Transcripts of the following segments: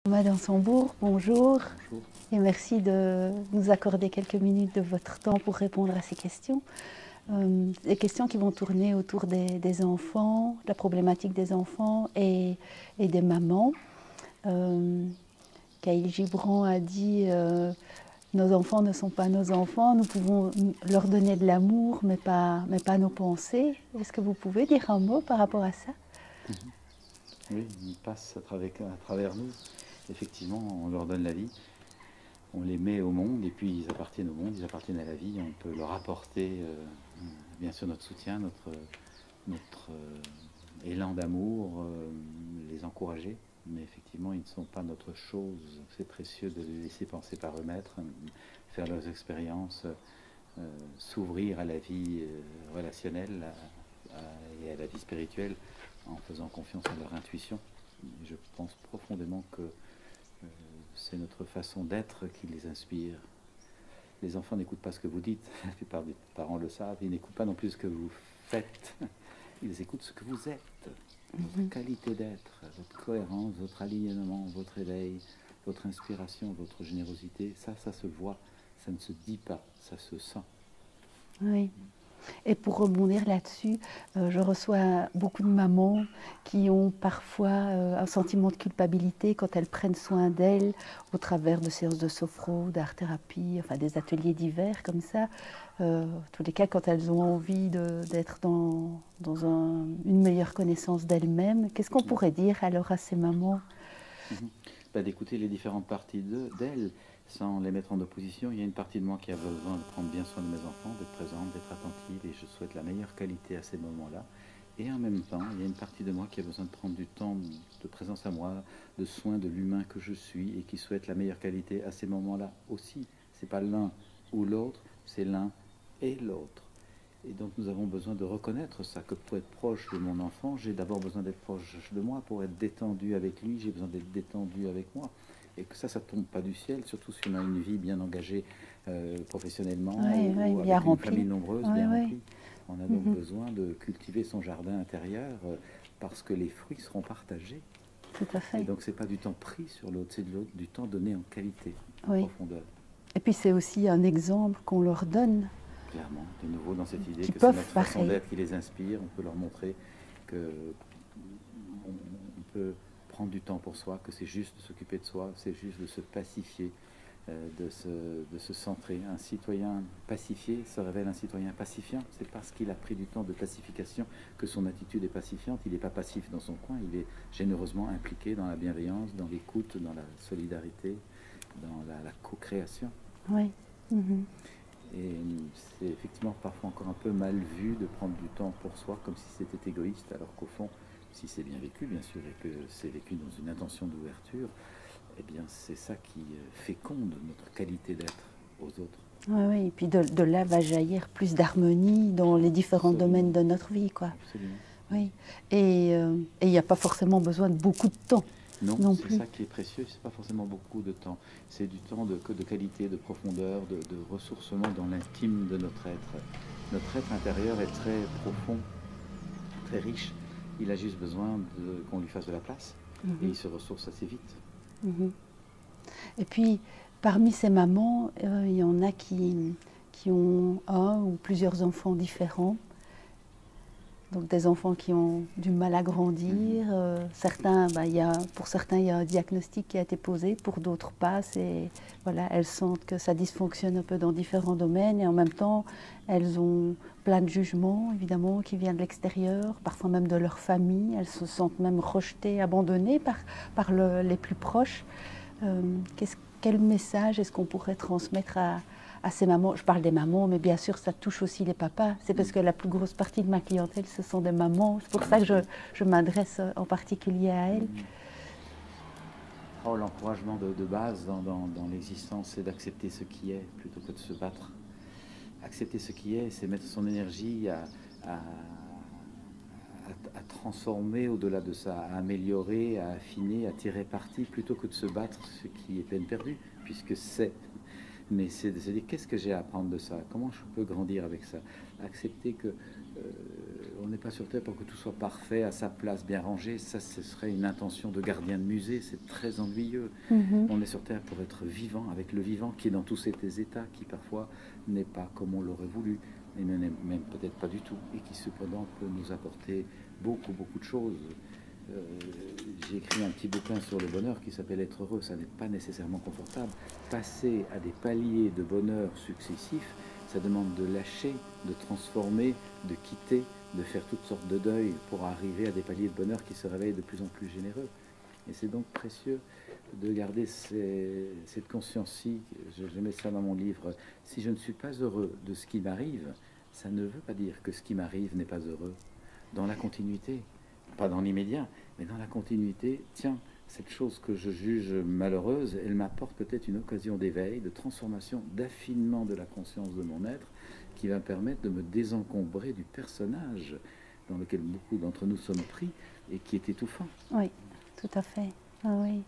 Madame Sambour, bonjour Bonjour. et merci de nous accorder quelques minutes de votre temps pour répondre à ces questions. Des questions qui vont tourner autour des enfants, de la problématique des enfants et des mamans. Khalil Gibran a dit nos enfants ne sont pas nos enfants, nous pouvons leur donner de l'amour mais pas nos pensées. Est-ce que vous pouvez dire un mot par rapport à ça? Oui, ils passent à travers nous. Effectivement, on leur donne la vie, on les met au monde et puis ils appartiennent au monde, ils appartiennent à la vie. On peut leur apporter bien sûr notre soutien, notre élan d'amour, les encourager. Mais effectivement, ils ne sont pas notre chose. C'est précieux de les laisser penser par eux-mêmes, faire leurs expériences, s'ouvrir à la vie relationnelle et à la vie spirituelle en faisant confiance à leur intuition. Je pense profondément que c'est notre façon d'être qui les inspire. Les enfants n'écoutent pas ce que vous dites, la plupart des parents le savent, ils n'écoutent pas non plus ce que vous faites, ils écoutent ce que vous êtes, votre qualité d'être, votre cohérence, votre alignement, votre éveil, votre inspiration, votre générosité. Ça se voit, ça ne se dit pas, ça se sent. Oui. Et pour rebondir là-dessus, je reçois beaucoup de mamans qui ont parfois un sentiment de culpabilité quand elles prennent soin d'elles au travers de séances de sophro, d'art-thérapie, enfin des ateliers divers comme ça. En tous les cas, quand elles ont envie d'être dans une meilleure connaissance d'elles-mêmes, qu'est-ce qu'on pourrait dire alors à ces mamans? D'écouter les différentes parties d'elles sans les mettre en opposition. Il y a une partie de moi qui a besoin de prendre bien soin de mes enfants, d'être présente, d'être attentive, et je souhaite la meilleure qualité à ces moments-là. Et en même temps, il y a une partie de moi qui a besoin de prendre du temps de présence à moi, de soin de l'humain que je suis, et qui souhaite la meilleure qualité à ces moments-là aussi. C'est pas l'un ou l'autre, c'est l'un et l'autre. Et donc nous avons besoin de reconnaître ça, que pour être proche de mon enfant, j'ai d'abord besoin d'être proche de moi. Pour être détendu avec lui, j'ai besoin d'être détendu avec moi. Et que ça tombe pas du ciel, surtout si on a une vie bien engagée professionnellement, ou Bien avec une rempli. famille nombreuse, Ouais, bien ouais. remplie. On a donc besoin de cultiver son jardin intérieur parce que les fruits seront partagés. Tout à Et fait. donc c'est pas du temps pris sur l'autre, c'est du temps donné en qualité, en Oui. profondeur. Et puis c'est aussi un exemple qu'on leur donne. Clairement, de nouveau dans cette idée Qui que c'est peuvent notre façon pareil. d'être qui les inspire. On peut leur montrer que on peut prendre du temps pour soi, que c'est juste de s'occuper de soi, c'est juste de se pacifier, de se centrer. Un citoyen pacifié se révèle un citoyen pacifiant. C'est parce qu'il a pris du temps de pacification que son attitude est pacifiante. Il n'est pas passif dans son coin, il est généreusement impliqué dans la bienveillance, dans l'écoute, dans la solidarité, dans la co-création. Oui. Et c'est effectivement parfois encore un peu mal vu de prendre du temps pour soi comme si c'était égoïste, alors qu'au fond, si c'est bien vécu, bien sûr, et que c'est vécu dans une intention d'ouverture, eh bien c'est ça qui féconde notre qualité d'être aux autres. Oui, oui. Et puis de là va jaillir plus d'harmonie dans les différents Absolument. domaines de notre vie, quoi. Absolument. Oui. Et il n'y a pas forcément besoin de beaucoup de temps non C'est plus. ça qui est précieux, c'est pas forcément beaucoup de temps. C'est du temps de qualité, de profondeur, de ressourcement dans l'intime de notre être. Notre être intérieur est très profond, très riche. Il a juste besoin qu'on lui fasse de la place. Et il se ressource assez vite. Et puis, parmi ces mamans, il y en a qui ont un ou plusieurs enfants différents. Donc des enfants qui ont du mal à grandir. Certains, pour certains, il y a un diagnostic qui a été posé, pour d'autres pas. Voilà, elles sentent que ça dysfonctionne un peu dans différents domaines et en même temps, elles ont plein de jugements, évidemment, qui viennent de l'extérieur, parfois même de leur famille. Elles se sentent même rejetées, abandonnées par les plus proches. Quel message est-ce qu'on pourrait transmettre à ces mamans? Je parle des mamans, mais bien sûr, ça touche aussi les papas. C'est parce que la plus grosse partie de ma clientèle, ce sont des mamans. C'est pour ça que je m'adresse en particulier à elles. Oh, l'encouragement de base dans l'existence, c'est d'accepter ce qui est plutôt que de se battre. Accepter ce qui est, c'est mettre son énergie à transformer au-delà de ça, à améliorer, à affiner, à tirer parti, plutôt que de se battre, ce qui est peine perdue, puisque c'est. Mais c'est de se dire, qu'est-ce que j'ai à apprendre de ça? Comment je peux grandir avec ça? Accepter que on n'est pas sur Terre pour que tout soit parfait, à sa place, bien rangé. Ça, ce serait une intention de gardien de musée. C'est très ennuyeux. On est sur Terre pour être vivant, avec le vivant qui est dans tous ces états, qui parfois n'est pas comme on l'aurait voulu, et même peut-être pas du tout, et qui cependant peut nous apporter beaucoup, beaucoup de choses. J'ai écrit un petit bouquin sur le bonheur qui s'appelle Être heureux. Ça n'est pas nécessairement confortable. Passer à des paliers de bonheur successifs, ça demande de lâcher, de transformer, de quitter, de faire toutes sortes de deuils pour arriver à des paliers de bonheur qui se réveillent de plus en plus généreux. Et c'est donc précieux de garder cette conscience-ci. Je mets ça dans mon livre. Si je ne suis pas heureux de ce qui m'arrive, ça ne veut pas dire que ce qui m'arrive n'est pas heureux. Dans la continuité, pas dans l'immédiat, mais dans la continuité, tiens, cette chose que je juge malheureuse, elle m'apporte peut-être une occasion d'éveil, de transformation, d'affinement de la conscience de mon être, qui va permettre de me désencombrer du personnage dans lequel beaucoup d'entre nous sommes pris et qui est étouffant. Oui, tout à fait. Ah, oui.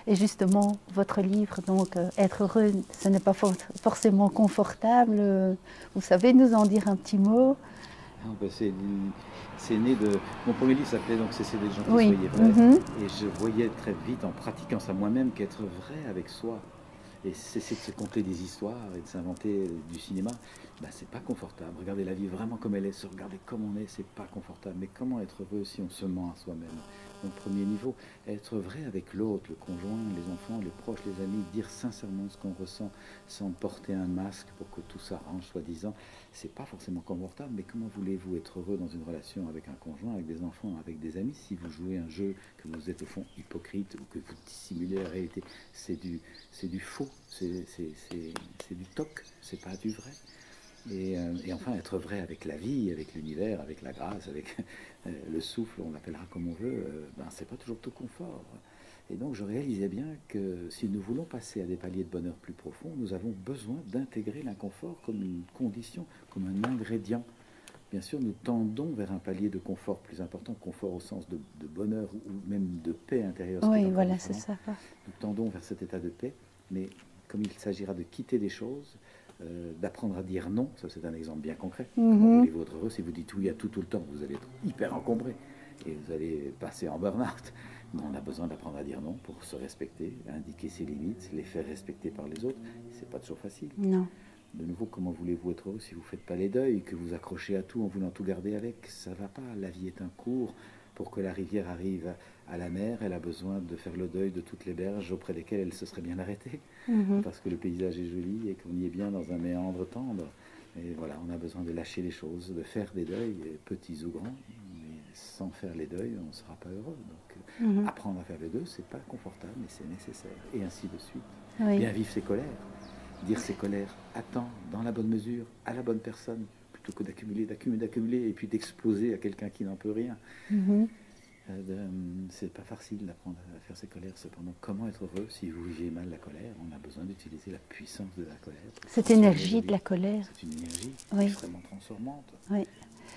Et justement, votre livre, donc, Être heureux, ce n'est pas forcément confortable. Vous savez nous en dire un petit mot? C'est né de... Mon premier livre s'appelait donc Cessez d'être gentil, Oui. soyez vrai. Et je voyais très vite, en pratiquant ça moi-même, qu'être vrai avec soi et cesser de se conter des histoires et de s'inventer du cinéma, ben, c'est pas confortable. Regarder la vie vraiment comme elle est, se regarder comme on est, c'est pas confortable. Mais comment être heureux si on se ment à soi-même? Donc, premier niveau, être vrai avec l'autre, le conjoint, les enfants, les proches, les amis, dire sincèrement ce qu'on ressent sans porter un masque pour que tout s'arrange, soi-disant. C'est pas forcément confortable, mais comment voulez-vous être heureux dans une relation avec un conjoint, avec des enfants, avec des amis, si vous jouez un jeu que vous êtes au fond hypocrite ou que vous dissimulez la réalité? C'est du faux, c'est du toc, c'est pas du vrai. Et enfin, être vrai avec la vie, avec l'univers, avec la grâce, avec le souffle, on l'appellera comme on veut, ben, c'est pas toujours tout confort. Et donc je réalisais bien que si nous voulons passer à des paliers de bonheur plus profonds, nous avons besoin d'intégrer l'inconfort comme une condition, comme un ingrédient. Bien sûr, nous tendons vers un palier de confort plus important, confort au sens de bonheur ou même de paix intérieure. Oui, voilà, c'est ça. Nous tendons vers cet état de paix, mais comme il s'agira de quitter des choses, d'apprendre à dire non, ça c'est un exemple bien concret. Comment voulez-vous être heureux si vous dites oui à tout le temps? Vous allez être hyper encombré et vous allez passer en burn-out. On a besoin d'apprendre à dire non pour se respecter, indiquer ses limites, les faire respecter par les autres. C'est pas toujours facile. Non. De nouveau, comment voulez-vous être heureux si vous ne faites pas les deuils, que vous accrochez à tout en voulant tout garder avec? Ça ne va pas. La vie est un cours. Pour que la rivière arrive à la mer, elle a besoin de faire le deuil de toutes les berges auprès desquelles elle se serait bien arrêtée. Parce que le paysage est joli et qu'on y est bien dans un méandre tendre. Et voilà, on a besoin de lâcher les choses, de faire des deuils, petits ou grands. Mais sans faire les deuils, on ne sera pas heureux. Donc apprendre à faire les deux, c'est pas confortable, mais c'est nécessaire. Et ainsi de suite. Oui. Bien vivre ses colères. Dire ses colères à temps, dans la bonne mesure, à la bonne personne, plutôt que d'accumuler, et puis d'exploser à quelqu'un qui n'en peut rien. C'est pas facile d'apprendre à faire ses colères. Cependant, comment être heureux si vous vivez mal la colère? On a besoin d'utiliser la puissance de la colère. Cette énergie de la colère. C'est une énergie extrêmement transformante. Oui.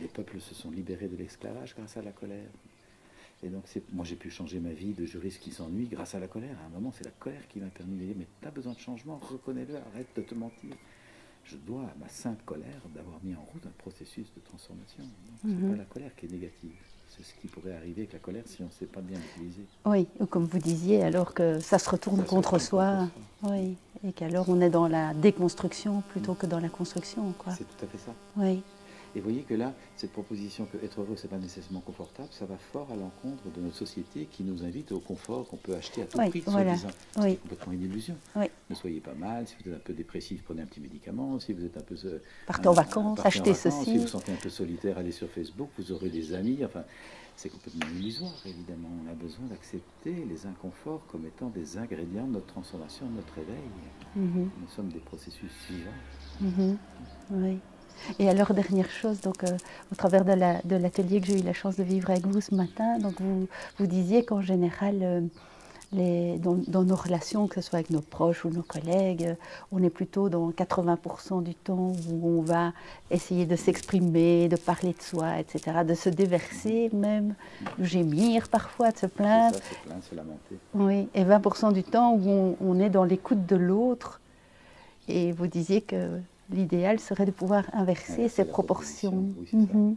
Les peuples se sont libérés de l'esclavage grâce à la colère. Et donc, moi, j'ai pu changer ma vie de juriste qui s'ennuie grâce à la colère. À un moment, c'est la colère qui m'a permis de dire, mais tu as besoin de changement, reconnais-le, arrête de te mentir. Je dois à ma sainte colère d'avoir mis en route un processus de transformation. Ce n'est pas la colère qui est négative. C'est ce qui pourrait arriver avec la colère si on ne sait pas bien l'utiliser. Oui, ou comme vous disiez, alors que ça se retourne contre soi. Oui, et qu'alors on est dans la déconstruction plutôt que dans la construction, quoi. C'est tout à fait ça. Oui. Et vous voyez que là, cette proposition que être heureux, c'est pas nécessairement confortable, ça va fort à l'encontre de notre société qui nous invite au confort qu'on peut acheter à tout prix, soi-disant. C'est complètement une illusion. Ne soyez pas mal, si vous êtes un peu dépressif, prenez un petit médicament, si vous êtes un peu... partez en vacances, achetez ceci. Si vous vous sentez un peu solitaire, allez sur Facebook, vous aurez des amis, enfin, c'est complètement illusoire, évidemment. On a besoin d'accepter les inconforts comme étant des ingrédients de notre transformation, de notre éveil. Nous sommes des processus vivants. Oui. Et alors, dernière chose, donc, au travers de l'atelier que j'ai eu la chance de vivre avec vous ce matin, donc vous disiez qu'en général, dans nos relations, que ce soit avec nos proches ou nos collègues, on est plutôt dans 80% du temps où on va essayer de s'exprimer, de parler de soi, etc., de se déverser même, de gémir parfois, de se plaindre. C'est ça, se plaindre, se lamenter. Oui, et 20% du temps où on est dans l'écoute de l'autre. Et vous disiez que l'idéal serait de pouvoir inverser ces proportions. Oui,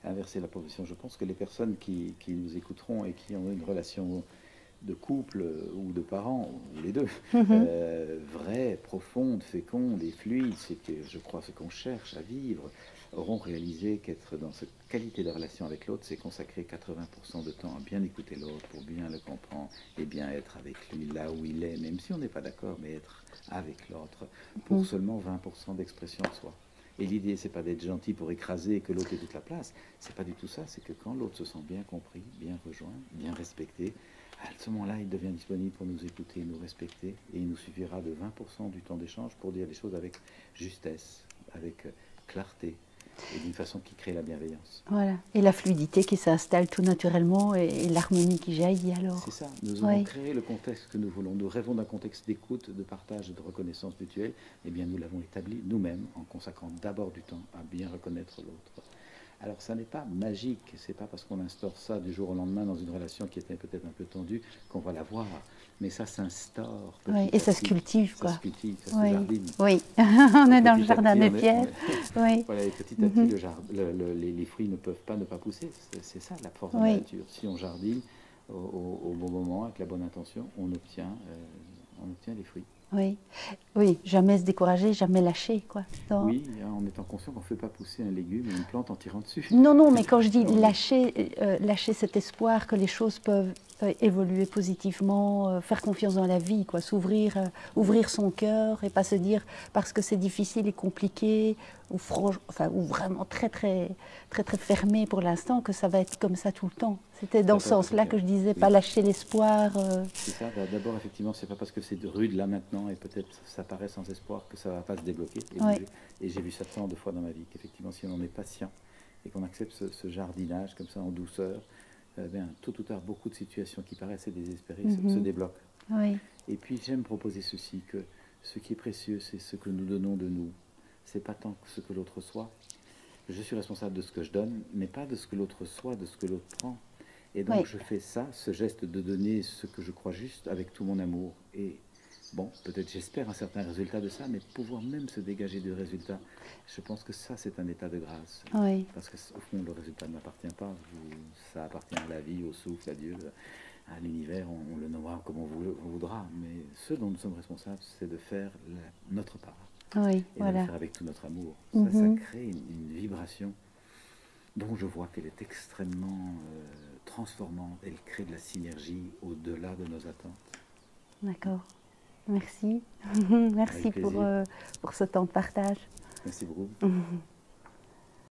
inverser la proposition. Je pense que les personnes qui nous écouteront et qui ont une relation de couple ou de parents, ou les deux, vraie, profonde, féconde et fluide, c'est que je crois ce qu'on cherche à vivre, auront réalisé qu'être dans cette qualité de relation avec l'autre, c'est consacrer 80% de temps à bien écouter l'autre, pour bien le comprendre et bien être avec lui là où il est, même si on n'est pas d'accord, mais être avec l'autre pour seulement 20% d'expression de soi. Et l'idée, c'est pas d'être gentil pour écraser et que l'autre ait toute la place. C'est pas du tout ça. C'est que quand l'autre se sent bien compris, bien rejoint, bien respecté, à ce moment-là, il devient disponible pour nous écouter, nous respecter, et il nous suffira de 20% du temps d'échange pour dire les choses avec justesse, avec clarté, et d'une façon qui crée la bienveillance. Voilà. Et la fluidité qui s'installe tout naturellement et l'harmonie qui jaillit alors. C'est ça, nous avons créé le contexte que nous voulons. Nous rêvons d'un contexte d'écoute, de partage et de reconnaissance mutuelle. Eh bien, nous l'avons établi nous-mêmes en consacrant d'abord du temps à bien reconnaître l'autre. Alors, ça n'est pas magique, c'est pas parce qu'on instaure ça du jour au lendemain dans une relation qui était peut-être un peu tendue qu'on va la voir, mais ça s'instaure. Oui, et ça se cultive, quoi. Ça se cultive, ça se jardine. Oui, on est dans le jardin des pierres. Oui. Voilà, et petit à petit, les fruits ne peuvent pas ne pas pousser. C'est ça la force de la nature. Si on jardine au bon moment, avec la bonne intention, on obtient les fruits. Oui, oui, jamais se décourager, jamais lâcher, quoi. Oui, en étant conscient qu'on ne fait pas pousser un légume ou une plante en tirant dessus. Non, non, mais quand je dis lâcher cet espoir que les choses peuvent évoluer positivement, faire confiance dans la vie, quoi, s'ouvrir, ouvrir son cœur et pas se dire parce que c'est difficile et compliqué ou vraiment très fermé pour l'instant que ça va être comme ça tout le temps. C'était dans ce sens-là que je disais, pas lâcher l'espoir. C'est ça, d'abord effectivement, c'est pas parce que c'est rude là maintenant et peut-être ça paraît sans espoir que ça va pas se débloquer. Et j'ai vu ça tant de fois dans ma vie qu'effectivement si on est patient et qu'on accepte ce jardinage comme ça en douceur, bien, tôt ou tard, beaucoup de situations qui paraissaient désespérées se débloquent. Oui. Et puis j'aime proposer ceci, que ce qui est précieux, c'est ce que nous donnons de nous. C'est pas tant ce que l'autre soit. Je suis responsable de ce que je donne, mais pas de ce que l'autre soit, de ce que l'autre prend. Et donc je fais ça, ce geste de donner ce que je crois juste avec tout mon amour. Et bon, peut-être j'espère un certain résultat de ça, mais pouvoir même se dégager du résultat, je pense que ça c'est un état de grâce. Oui. Parce qu'au fond le résultat ne m'appartient pas, ça appartient à la vie, au souffle, à Dieu, à l'univers, on le nommera comme on voudra. Mais ce dont nous sommes responsables, c'est de faire notre part. Oui, et de le faire avec tout notre amour. Ça crée une vibration dont je vois qu'elle est extrêmement transformante. Elle crée de la synergie au-delà de nos attentes. D'accord. Merci. Merci pour ce temps de partage. Merci beaucoup.